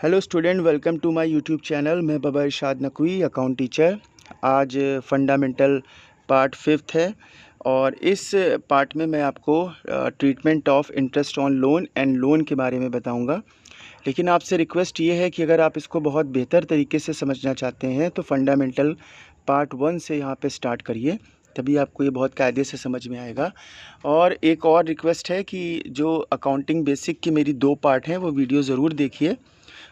Hello student, welcome to my YouTube channel. मैं Baba Irshad Naqvi, account teacher. आज fundamental part 5 है और इस पार्ट में मैं आपको treatment of interest on loan and loan के बारे में बताऊंगा। लेकिन आपसे रिक्वेस्ट ये है कि अगर आप इसको बहुत बेहतर तरीके से समझना चाहते हैं तो फंडामेंटल पार्ट 1 से यहाँ पे स्टार्ट करिए, तभी आपको ये बहुत कायदे से समझ में आएगा। और एक और रिक्वेस्ट है कि जो अकाउंटिंग बेसिक की मेरी 2 पार्ट हैं वो वीडियो ज़रूर देखिए।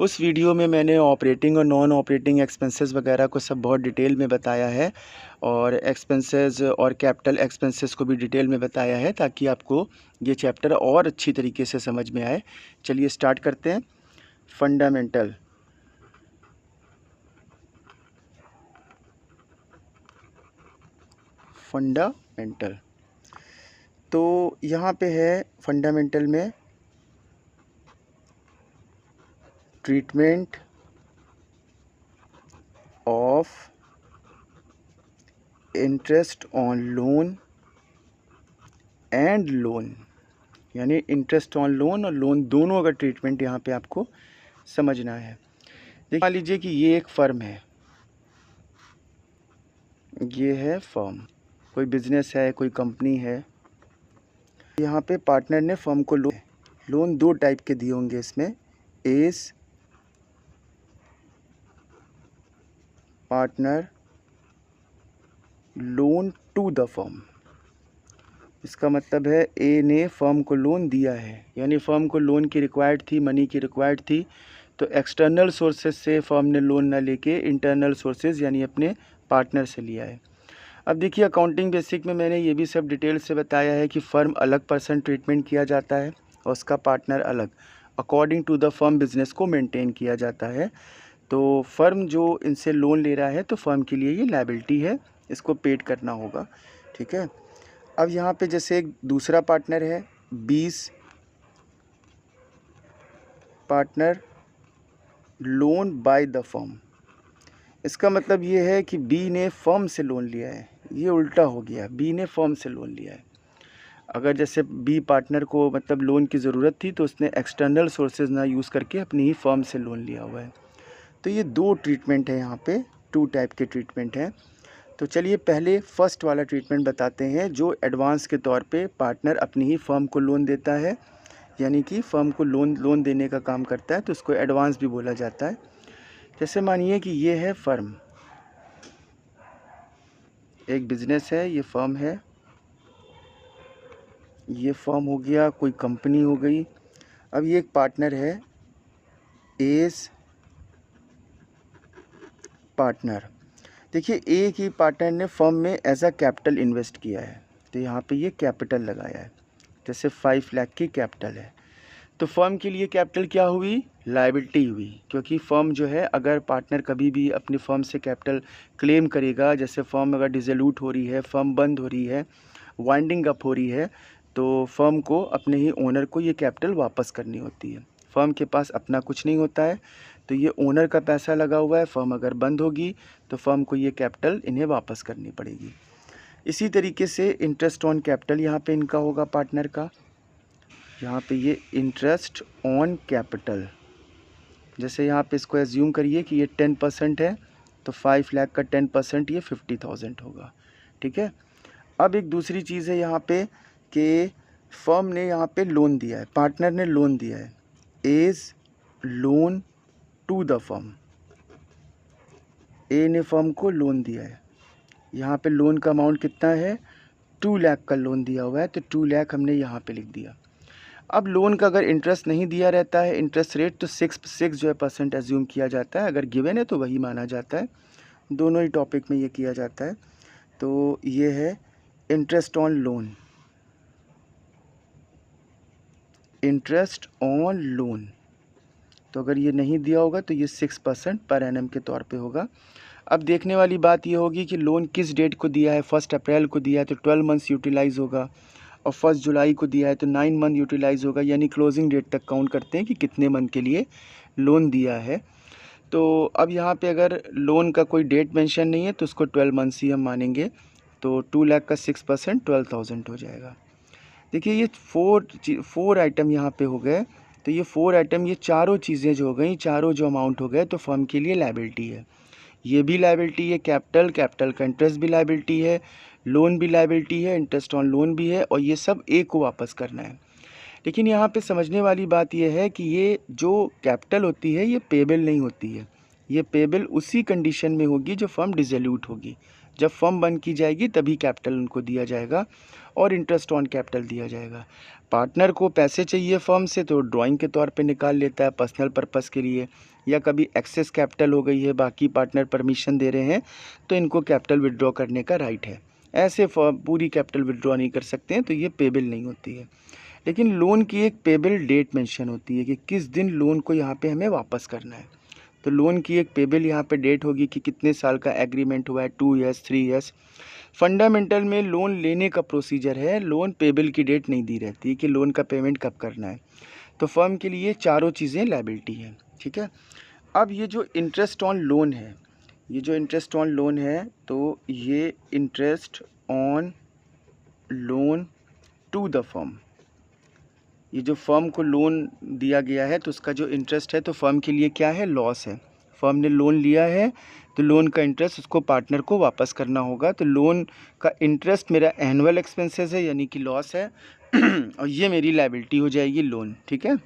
उस वीडियो में मैंने ऑपरेटिंग और नॉन ऑपरेटिंग एक्सपेंसेस वगैरह को सब बहुत डिटेल में बताया है और एक्सपेंसेस और कैपिटल एक्सपेंसेस को भी डिटेल में बताया है, ताकि आपको ये चैप्टर और अच्छी तरीके से समझ में आए। चलिए स्टार्ट करते हैं। फंडामेंटल फंडामेंटल तो यहाँ पे है फंडामेंटल में treatment of interest on loan and loan, यानी इंटरेस्ट ऑन लोन और लोन दोनों का ट्रीटमेंट यहाँ पे आपको समझना है। देखिए, मान लीजिए कि ये एक फर्म है, ये है फर्म, कोई बिजनेस है, कोई कंपनी है। यहाँ पे पार्टनर ने फर्म को लोन 2 टाइप के दिए होंगे इसमें। As partner loan to the firm, इसका मतलब है ए ने फर्म को लोन दिया है, यानी फर्म को लोन की रिक्वायर्ड थी, मनी की रिक्वायर्ड थी, तो एक्सटर्नल सोर्सेज से फर्म ने लोन ना लेके इंटरनल सोर्सेज यानी अपने पार्टनर से लिया है। अब देखिए, अकाउंटिंग बेसिक में मैंने ये भी सब डिटेल से बताया है कि फ़र्म अलग पर्सन ट्रीटमेंट किया जाता है और उसका पार्टनर अलग, according to the firm business को मेंटेन किया जाता है। तो फर्म जो इनसे लोन ले रहा है तो फर्म के लिए ये लायबिलिटी है, इसको पेड करना होगा। ठीक है। अब यहाँ पे जैसे एक दूसरा पार्टनर है 20 partner loan by the firm, इसका मतलब ये है कि बी ने फर्म से लोन लिया है, ये उल्टा हो गया, बी ने फर्म से लोन लिया है। अगर जैसे बी पार्टनर को मतलब लोन की ज़रूरत थी तो उसने एक्सटर्नल सोर्सेज ना यूज़ करके अपनी ही फर्म से लोन लिया हुआ है। तो ये 2 ट्रीटमेंट है, यहाँ पे 2 टाइप के ट्रीटमेंट हैं। तो चलिए पहले फर्स्ट वाला ट्रीटमेंट बताते हैं, जो एडवांस के तौर पे पार्टनर अपनी ही फर्म को लोन देता है, यानी कि फर्म को लोन देने का काम करता है, तो उसको एडवांस भी बोला जाता है। जैसे मानिए कि ये है फर्म, एक बिज़नेस है, ये फर्म है, ये फर्म हो गया, कोई कंपनी हो गई। अब ये एक पार्टनर है, एज पार्टनर। देखिए, एक ही पार्टनर ने फर्म में एज अ कैपिटल इन्वेस्ट किया है, तो यहाँ पे ये कैपिटल लगाया है, जैसे 5 लाख की कैपिटल है। तो फर्म के लिए कैपिटल क्या हुई? लायबिलिटी हुई, क्योंकि फर्म जो है, अगर पार्टनर कभी भी अपनी फर्म से कैपिटल क्लेम करेगा, जैसे फर्म अगर डिसोल्यूट हो रही है, फर्म बंद हो रही है, वाइंडिंग अप हो रही है, तो फर्म को अपने ही ओनर को ये कैपिटल वापस करनी होती है। फर्म के पास अपना कुछ नहीं होता है, तो ये ओनर का पैसा लगा हुआ है, फर्म अगर बंद होगी तो फर्म को ये कैपिटल इन्हें वापस करनी पड़ेगी। इसी तरीके से इंटरेस्ट ऑन कैपिटल यहाँ पे इनका होगा पार्टनर का, यहाँ पे ये इंटरेस्ट ऑन कैपिटल, जैसे यहाँ पे इसको एज्यूम करिए कि ये 10% है, तो 5 लाख का 10% ये 50,000 होगा। ठीक है। अब एक दूसरी चीज़ है यहाँ पे कि फर्म ने यहाँ पे लोन दिया है, पार्टनर ने लोन दिया है, as loan to the firm, A ने फर्म को लोन दिया है। यहाँ पे लोन का अमाउंट कितना है? 2 लाख का लोन दिया हुआ है, तो 2 लाख हमने यहाँ पे लिख दिया। अब लोन का अगर इंटरेस्ट नहीं दिया रहता है, इंटरेस्ट रेट, तो 6 जो है % एज्यूम किया जाता है, अगर गिवन है तो वही माना जाता है। दोनों ही टॉपिक में ये किया जाता है। तो ये है interest on loan, interest on loan, तो अगर ये नहीं दिया होगा तो ये 6% पर एनम के तौर पे होगा। अब देखने वाली बात ये होगी कि लोन किस डेट को दिया है। 1 अप्रैल को दिया है तो 12 मंथ्स यूटिलाइज़ होगा, और 1 जुलाई को दिया है तो 9 मंथ यूटिलाइज़ होगा, यानी क्लोजिंग डेट तक काउंट करते हैं कि कितने मंथ के लिए लोन दिया है। तो अब यहाँ पे अगर लोन का कोई डेट मेंशन नहीं है तो उसको 12 मंथ्स ही हम मानेंगे, तो 2 लाख का 6% 12,000 हो जाएगा। देखिए, ये 4 आइटम यहाँ पे हो गए, तो ये 4 आइटम, ये चारों चीज़ें जो हो गई, चारों जो अमाउंट हो गए, तो फर्म के लिए लायबिलिटी है। ये भी लायबिलिटी है, कैपिटल का इंटरेस्ट भी लायबिलिटी है, लोन भी लायबिलिटी है, इंटरेस्ट ऑन लोन भी है, और ये सब ए को वापस करना है। लेकिन यहाँ पे समझने वाली बात यह है कि ये जो कैपिटल होती है ये पेबल नहीं होती है। ये पेबल उसी कंडीशन में होगी जो फर्म डिसोल्यूट होगी। जब फर्म बंद की जाएगी तभी कैपिटल उनको दिया जाएगा और इंटरेस्ट ऑन कैपिटल दिया जाएगा। पार्टनर को पैसे चाहिए फर्म से तो ड्राइंग के तौर पे निकाल लेता है पर्सनल पर्पस के लिए, या कभी एक्सेस कैपिटल हो गई है, बाकी पार्टनर परमिशन दे रहे हैं तो इनको कैपिटल विड्रॉ करने का राइट है। ऐसे फर्म पूरी कैपिटल विड्रॉ नहीं कर सकते हैं, तो ये पेबल नहीं होती है। लेकिन लोन की एक पेबल डेट मेंशन होती है कि किस दिन लोन को यहाँ पे हमें वापस करना है। तो लोन की एक पेबल यहाँ पे डेट होगी कि कितने साल का एग्रीमेंट हुआ है, 2 ईयर्स 3 ईयर्स। फंडामेंटल में लोन लेने का प्रोसीजर है, लोन पेबल की डेट नहीं दी रहती है कि लोन का पेमेंट कब करना है। तो फर्म के लिए चारों चीज़ें लायबिलिटी हैं, ठीक है। अब ये जो इंटरेस्ट ऑन लोन है, ये जो इंटरेस्ट ऑन लोन है, तो ये interest on loan to the firm, ये जो फर्म को लोन दिया गया है तो उसका जो इंटरेस्ट है, तो फर्म के लिए क्या है, लॉस है। फर्म ने लोन लिया है तो लोन का इंटरेस्ट उसको पार्टनर को वापस करना होगा। तो लोन का इंटरेस्ट मेरा एनुअल एक्सपेंसेस है, यानी कि लॉस है और ये मेरी लायबिलिटी हो जाएगी लोन, ठीक है।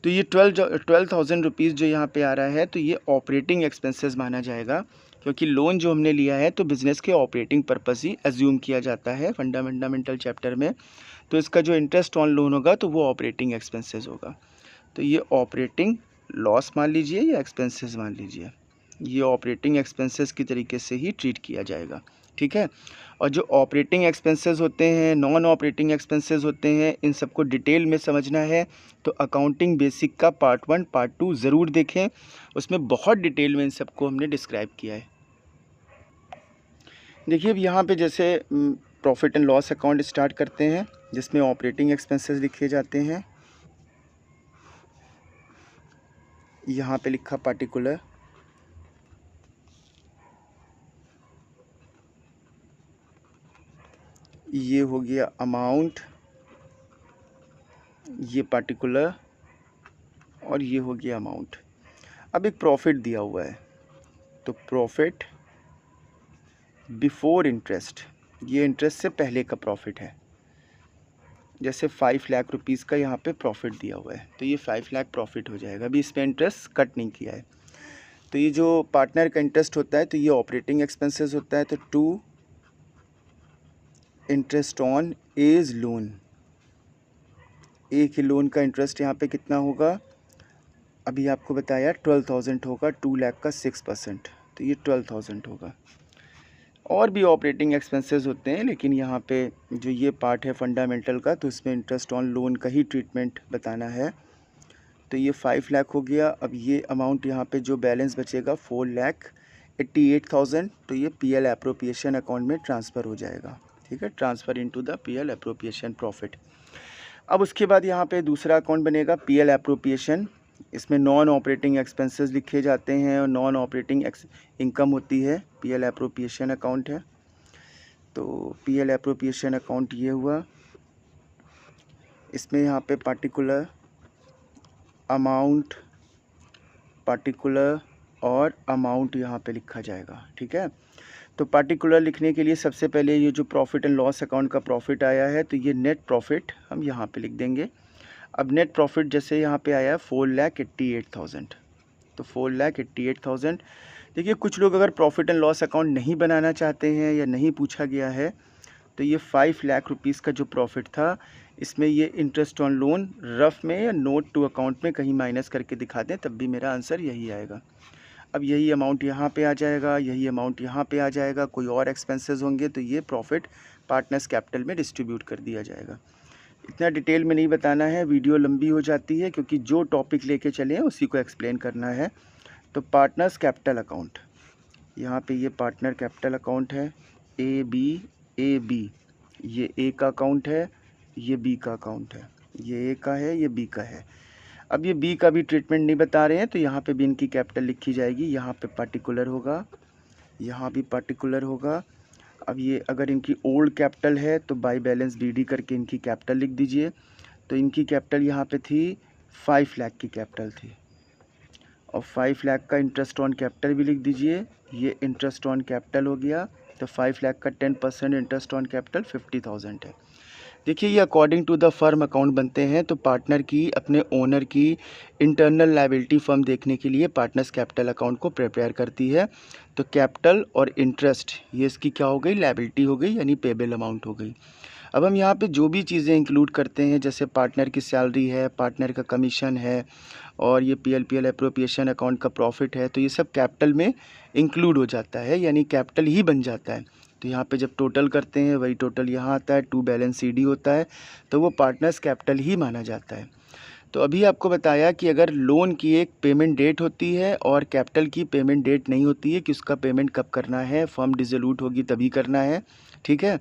तो ये 12,000 रुपीज़ जो यहाँ पे आ रहा है, तो ये ऑपरेटिंग एक्सपेंसेस माना जाएगा, क्योंकि लोन जो हमने लिया है तो बिज़नेस के ऑपरेटिंग पर्पस ही एज्यूम किया जाता है फंडामेंटल चैप्टर में। तो इसका जो इंटरेस्ट ऑन लोन होगा तो वो ऑपरेटिंग एक्सपेंसेस होगा। तो ये ऑपरेटिंग लॉस मान लीजिए या एक्सपेंसेस मान लीजिए, ये ऑपरेटिंग एक्सपेंसेस की तरीके से ही ट्रीट किया जाएगा, ठीक है। और जो ऑपरेटिंग एक्सपेंसेस होते हैं, नॉन ऑपरेटिंग एक्सपेंसेस होते हैं, इन सबको डिटेल में समझना है तो अकाउंटिंग बेसिक का पार्ट 1 पार्ट 2 ज़रूर देखें, उसमें बहुत डिटेल में इन सबको हमने डिस्क्राइब किया है। देखिए अब यहाँ पे जैसे profit and loss account start करते हैं, जिसमें ऑपरेटिंग एक्सपेंसेस लिखे जाते हैं। यहाँ पे लिखा पार्टिकुलर, ये हो गया अमाउंट, ये पार्टिकुलर, और ये हो गया अमाउंट। अब एक प्रॉफिट दिया हुआ है, तो प्रॉफिट बिफोर इंटरेस्ट, ये इंटरेस्ट से पहले का प्रॉफिट है। जैसे 5 लाख रुपीज़ का यहाँ पे प्रॉफिट दिया हुआ है, तो ये 5 लाख प्रॉफिट हो जाएगा। अभी इसमें इंटरेस्ट कट नहीं किया है। तो ये जो पार्टनर का इंटरेस्ट होता है तो ये ऑपरेटिंग एक्सपेंसेस होता है। तो 2 इंटरेस्ट ऑन एज लोन, एक ही लोन का इंटरेस्ट यहाँ पे कितना होगा, अभी आपको बताया 12,000 होगा, 2 लाख का 6%, तो ये 12,000 होगा। और भी ऑपरेटिंग एक्सपेंसेस होते हैं, लेकिन यहाँ पे जो ये पार्ट है फंडामेंटल का, तो इसमें इंटरेस्ट ऑन लोन का ही ट्रीटमेंट बताना है। तो ये 5 लाख हो गया। अब ये अमाउंट यहाँ पे जो बैलेंस बचेगा 4,88,000, तो ये पीएल एप्रोप्रिएशन अकाउंट में ट्रांसफ़र हो जाएगा, ठीक है, transfer into the PL appropriation profit. अब उसके बाद यहाँ पे दूसरा अकाउंट बनेगा पीएल एप्रोप्रिएशन, इसमें नॉन ऑपरेटिंग एक्सपेंसेस लिखे जाते हैं और नॉन ऑपरेटिंग इनकम होती है, पीएल एप्रोप्रिएशन अकाउंट है। तो पीएल एप्रोप्रिएशन अकाउंट ये हुआ, इसमें यहाँ पे पार्टिकुलर अमाउंट, पार्टिकुलर और अमाउंट यहाँ पे लिखा जाएगा, ठीक है। तो पार्टिकुलर लिखने के लिए सबसे पहले ये जो प्रॉफिट एंड लॉस अकाउंट का प्रॉफिट आया है, तो ये नेट प्रॉफिट हम यहाँ पे लिख देंगे। अब नेट प्रॉफिट जैसे यहाँ पे आया 4,88,000, तो 4,88,000। देखिए कुछ लोग अगर प्रॉफिट एंड लॉस अकाउंट नहीं बनाना चाहते हैं या नहीं पूछा गया है, तो ये 5 लाख रुपीज़ का जो प्रॉफिट था, इसमें ये इंटरेस्ट ऑन लोन रफ में या नोट टू अकाउंट में कहीं माइनस करके दिखा दें, तब भी मेरा आंसर यही आएगा। अब यही अमाउंट यहाँ पे आ जाएगा, यही अमाउंट यहाँ पे आ जाएगा। कोई और एक्सपेंसेस होंगे तो ये प्रॉफिट पार्टनर्स कैपिटल में डिस्ट्रीब्यूट कर दिया जाएगा। इतना डिटेल में नहीं बताना है, वीडियो लंबी हो जाती है, क्योंकि जो टॉपिक लेके चले हैं उसी को एक्सप्लेन करना है। तो पार्टनर्स कैपिटल अकाउंट, यहाँ पे ये पार्टनर कैपिटल अकाउंट है, ए बी, ये ए का अकाउंट है, ये बी का अकाउंट है, ये ए का है, ये बी का है। अब ये बी का भी ट्रीटमेंट नहीं बता रहे हैं, तो यहाँ पे भी इनकी कैपिटल लिखी जाएगी, यहाँ पे पार्टिकुलर होगा, यहाँ भी पार्टिकुलर होगा। अब ये अगर इनकी ओल्ड कैपिटल है तो बाय बैलेंस बीडी करके इनकी कैपिटल लिख दीजिए। तो इनकी कैपिटल यहाँ पे थी 5 लाख की कैपिटल थी, और 5 लाख का इंटरेस्ट ऑन कैपिटल भी लिख दीजिए, ये इंटरेस्ट ऑन कैपिटल हो गया। तो 5 लाख का 10% इंटरेस्ट ऑन कैपिटल 50,000 है। देखिए ये according to the firm account बनते हैं। तो पार्टनर की अपने ओनर की इंटरनल लायबिलिटी फर्म देखने के लिए पार्टनर्स कैपिटल अकाउंट को प्रिपेयर करती है। तो कैपिटल और इंटरेस्ट ये इसकी क्या हो गई, लायबिलिटी हो गई, यानी पेबल अमाउंट हो गई। अब हम यहाँ पे जो भी चीज़ें इंक्लूड करते हैं, जैसे पार्टनर की सैलरी है, पार्टनर का कमीशन है, और ये PL एप्रोप्रिएशन अकाउंट का प्रॉफिट है, तो ये सब कैपिटल में इंक्लूड हो जाता है, यानी कैपिटल ही बन जाता है। तो यहाँ पे जब टोटल करते हैं वही टोटल यहाँ आता है, टू बैलेंस CD होता है, तो वो पार्टनर्स कैपिटल ही माना जाता है। तो अभी आपको बताया कि अगर लोन की एक पेमेंट डेट होती है और कैपिटल की पेमेंट डेट नहीं होती है कि उसका पेमेंट कब करना है, फर्म डिसोल्यूट होगी तभी करना है, ठीक है।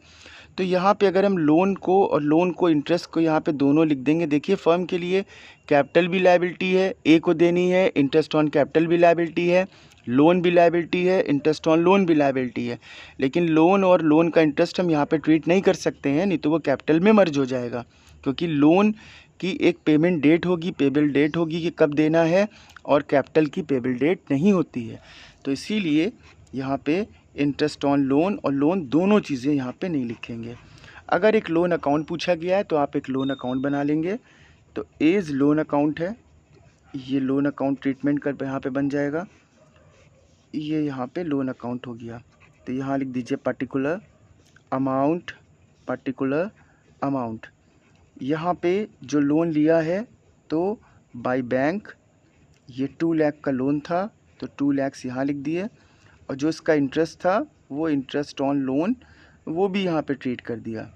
तो यहाँ पे अगर हम लोन को और लोन को इंटरेस्ट को यहाँ पे दोनों लिख देंगे। देखिए फर्म के लिए कैपिटल भी लायबिलिटी है, ए को देनी है, इंटरेस्ट ऑन कैपिटल भी लायबिलिटी है, लोन भी लायबिलिटी है, इंटरेस्ट ऑन लोन भी लायबिलिटी है। लेकिन लोन और लोन का इंटरेस्ट हम यहाँ पे ट्रीट नहीं कर सकते हैं, नहीं तो वो कैपिटल में मर्ज हो जाएगा, क्योंकि लोन की एक पेमेंट डेट होगी, पेबल डेट होगी कि कब देना है, और कैपिटल की पेबल डेट नहीं होती है। तो इसीलिए यहाँ पे इंटरेस्ट ऑन लोन और लोन दोनों चीज़ें यहाँ पे नहीं लिखेंगे। अगर एक लोन अकाउंट पूछा गया है तो आप एक लोन अकाउंट बना लेंगे। तो एज लोन अकाउंट है, ये लोन अकाउंट ट्रीटमेंट कर यहाँ पे बन जाएगा, ये यहाँ पे लोन अकाउंट हो गया। तो यहाँ लिख दीजिए पर्टिकुलर अमाउंट, पर्टिकुलर अमाउंट। यहाँ पे जो लोन लिया है तो बाय बैंक, ये 2 लाख का लोन था तो 2 लाख यहाँ लिख दिए, और जो इसका इंटरेस्ट था वो इंटरेस्ट ऑन लोन वो भी यहाँ पे ट्रीट कर दिया।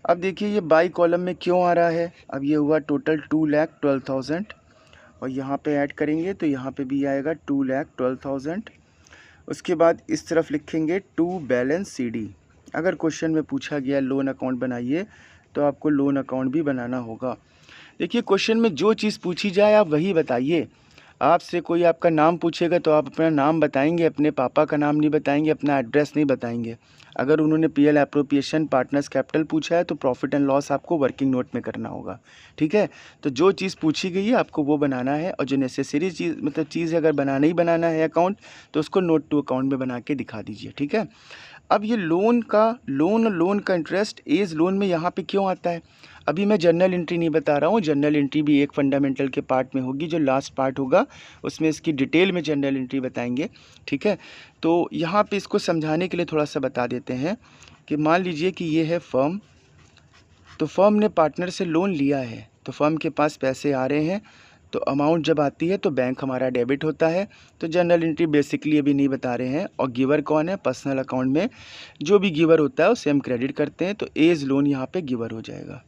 अब देखिए ये बाई कॉलम में क्यों आ रहा है, अब ये हुआ टोटल 2,12,000, और यहाँ पे ऐड करेंगे तो यहाँ पे भी आएगा 2,12,000। उसके बाद इस तरफ लिखेंगे टू बैलेंस CD। अगर क्वेश्चन में पूछा गया लोन अकाउंट बनाइए तो आपको लोन अकाउंट भी बनाना होगा। देखिए क्वेश्चन में जो चीज़ पूछी जाए आप वही बताइए। आपसे कोई आपका नाम पूछेगा तो आप अपना नाम बताएंगे, अपने पापा का नाम नहीं बताएंगे, अपना एड्रेस नहीं बताएंगे। अगर उन्होंने PL एप्रोप्रिएशन पार्टनर्स कैपिटल पूछा है तो प्रॉफिट एंड लॉस आपको वर्किंग नोट में करना होगा, ठीक है। तो जो चीज़ पूछी गई है आपको वो बनाना है, और जो नेसेसरी चीज़ मतलब चीज़ अगर बनाना ही बनाना है अकाउंट तो उसको नोट टू अकाउंट में बना के दिखा दीजिए, ठीक है। अब ये लोन का इंटरेस्ट एज लोन में यहाँ पे क्यों आता है, अभी मैं जर्नल एंट्री नहीं बता रहा हूँ। जर्नल एंट्री भी एक फंडामेंटल के पार्ट में होगी, जो लास्ट पार्ट होगा उसमें इसकी डिटेल में जर्नल एंट्री बताएंगे, ठीक है। तो यहाँ पे इसको समझाने के लिए थोड़ा सा बता देते हैं कि मान लीजिए कि ये है फर्म, तो फर्म ने पार्टनर से लोन लिया है, तो फर्म के पास पैसे आ रहे हैं, तो अमाउंट जब आती है तो बैंक हमारा डेबिट होता है। तो जर्नल एंट्री बेसिकली अभी नहीं बता रहे हैं। और गिवर कौन है, पर्सनल अकाउंट में जो भी गिवर होता है उसे हम क्रेडिट करते हैं। तो एज लोन यहाँ पे गिवर हो जाएगा।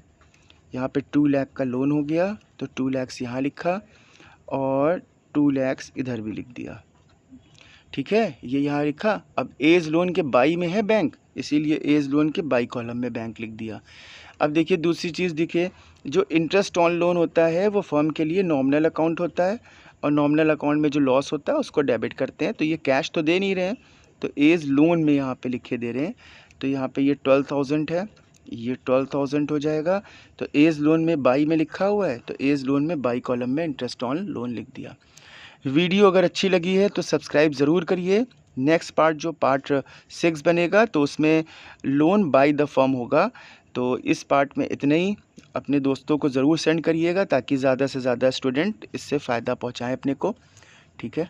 यहाँ पे 2 लाख का लोन हो गया तो 2 लाख यहाँ लिखा और 2 लाख इधर भी लिख दिया, ठीक है, ये यहाँ लिखा। अब एज लोन के बाई में है बैंक, इसीलिए एज लोन के बाई कॉलम में बैंक लिख दिया। अब देखिए दूसरी चीज़, देखिए जो इंटरेस्ट ऑन लोन होता है वो फर्म के लिए नॉमिनल अकाउंट होता है, और नॉमिनल अकाउंट में जो लॉस होता है उसको डेबिट करते हैं। तो ये कैश तो दे नहीं रहे हैं, तो एज लोन में यहाँ पे लिखे दे रहे हैं। तो यहाँ पे ये 12,000 है, ये 12,000 हो जाएगा। तो एज लोन में बाई में लिखा हुआ है, तो एज लोन में बाई कॉलम में इंटरेस्ट ऑन लोन लिख दिया। वीडियो अगर अच्छी लगी है तो सब्सक्राइब ज़रूर करिए। नेक्स्ट पार्ट जो पार्ट 6 बनेगा तो उसमें लोन बाय द फर्म होगा। तो इस पार्ट में इतने ही। अपने दोस्तों को ज़रूर सेंड करिएगा ताकि ज़्यादा से ज़्यादा स्टूडेंट इससे फ़ायदा पहुँचाएँ अपने को, ठीक है।